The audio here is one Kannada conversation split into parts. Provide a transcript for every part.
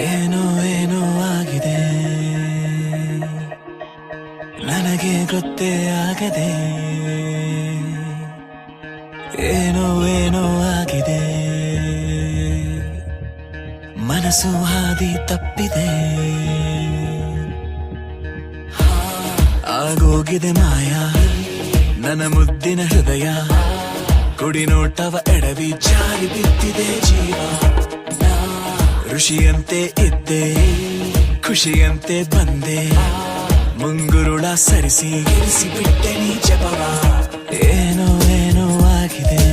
ಏನೋ ಏನೋ ಆಗಿದೆ, ನನಗೆ ಗೊತ್ತೇ ಆಗದೆ. ಏನೋ ಏನೋ ಆಗಿದೆ, ಮನಸ್ಸು ಹಾದಿ ತಪ್ಪಿದೆ. ಆಗೋಗಿದೆ ಮಾಯ ನನ್ನ ಮುದ್ದಿನ ಹೃದಯ, ಕುಡಿ ನೋಟವ ಎಡವಿ ಜಾರಿ ಬಿದ್ದಿದೆ ಜೀವ. ಋಷಿಯಂತೆ ಇದ್ದೆ, ಖುಷಿಯಂತೆ ಬಂದೆ, ಮುಂಗುರುಳ ಸರಿಸಿ ಇರಿಸಿ ಬಿಟ್ಟೆ ನೀ ಜಪವ. ಏನೋ ಏನೋ ಆಗಿದೆ,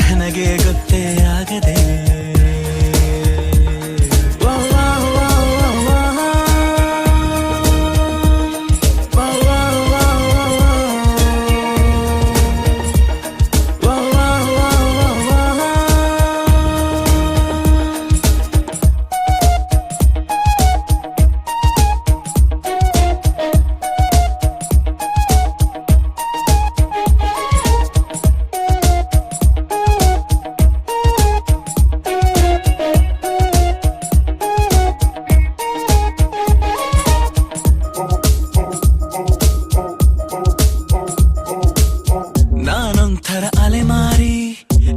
ನನಗೆ ಗೊತ್ತೇ ಆಗದೆ.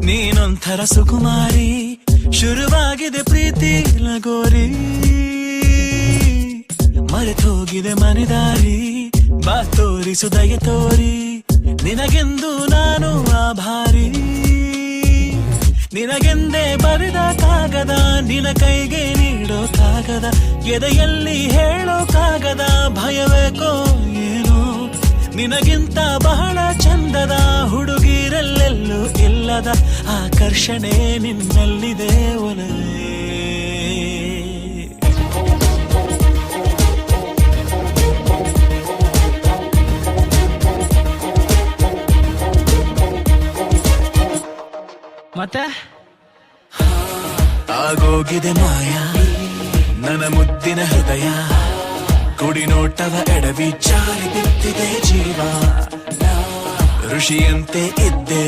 ನೀನೊಂಥರ ಸುಕುಮಾರಿ, ಶುರುವಾಗಿದೆ ಪ್ರೀತಿ ಲಗೋರಿ. ಮರೆತೋಗಿದೆ ಮನೆದಾರಿ, ಬಾ ತೋರಿಸು ದಯ ತೋರಿ, ನಿನಗೆಂದು ನಾನು ಆಭಾರಿ. ನಿನಗೆಂದೇ ಬರೆದ ಕಾಗದ, ನಿನ ಕೈಗೆ ನೀಡೋ ಕಾಗದ, ಎದೆಯಲ್ಲಿ ಹೇಳೋ ಕಾಗದ. ಭಯವೇಕೋ ಏನೋ ನಿನಗಿಂತ ಬಹಳ ಚಂದದ, ಹುಡುಗಿರಲ್ಲೆಲ್ಲೂ ಇಲ್ಲದ ಆಕರ್ಷಣೆ ನಿನ್ನಲ್ಲಿದೆ ಒಲವೇ. ಮತ್ತೆ ಆಗೋಗಿದೆ ಮಾಯ ನನ್ನ ಮುದ್ದಿನ ಹೃದಯ, ಕುಡಿ ನೋಟವ ಎಡವಿ ಜಾರಿ ಬಿದ್ದಿದೆ ಜೀವ. ಋಷಿಯಂತೆ ಇದ್ದೆ,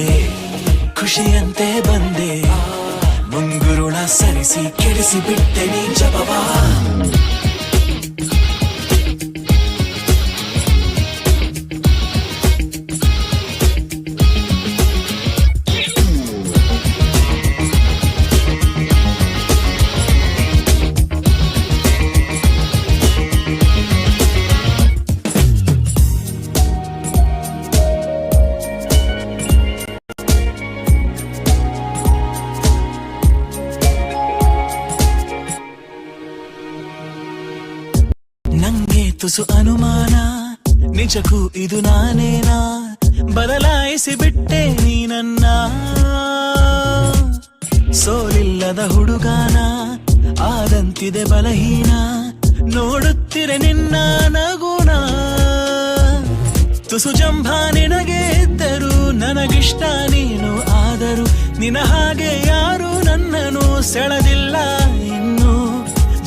ಖುಷಿಯಂತೆ ಬಂದೆ, ಮುಂಗುರುಳ ಸರಿಸಿ ಕೆಡಿಸಿ ಬಿಟ್ಟೆ ನೀ ಜಪವ. ನಂಗೆ ತುಸು ಅನುಮಾನ, ನಿಜಕ್ಕೂ ಇದು ನಾನೇನಾ? ಬದಲಾಯಿಸಿ ಬಿಟ್ಟೆ ನೀ ನನ್ನ, ಸೋಲಿಲ್ಲದ ಹುಡುಗಾನ ಆದಂತಿದೆ ಬಲಹೀನ. ನೋಡುತ್ತಿರೆ ನಿನ್ನ ನಗುನ, ತುಸು ಜಂಭ ನಿನಗೆ ಇದ್ದರು, ನನಗಿಷ್ಟ ನೀನು ಆದರು. ನಿನ ಹಾಗೆ ಯಾರು ನನ್ನನ್ನು ಸೆಳೆದಿಲ್ಲ ಇನ್ನು,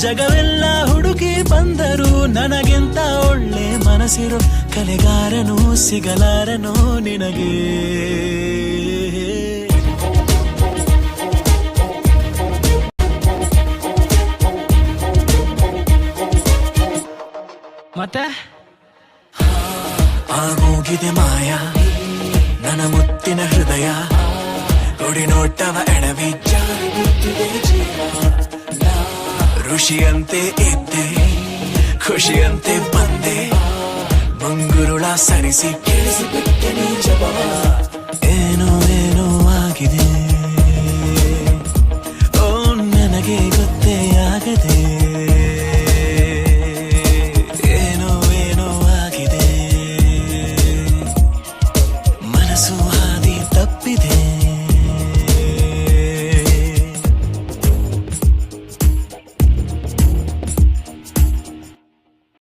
ಜಗವೆಲ್ಲ ಹುಡುಕಿ ಬಂದರು, ನನಗಿಂತ ಒಳ್ಳೆ ಮನಸ್ಸಿರೋ ಕಲೆಗಾರನು ಸಿಗಲಾರನು ನಿನಗೆ. ಮತ್ತೆ ಆಗೋಗಿದೆ ಮಾಯ ನನ್ನ ಮುತ್ತಿನ ಹೃದಯ, ಕುಡಿ ನೋಟವ ಎಡವಿ ಜಾರಿ ಬಿದ್ದಿದೆ ಜೀವ. ಋಷಿಯಂತೆ ಇದ್ದೆ, ಖುಷಿಯಂತೆ ಬಂದೆ, ಮುಂಗುರುಳ ಸರಿಸಿ ಕೇಳಿಸಿ ಬಿಟ್ಟೆ ನೀ ಜಪವ.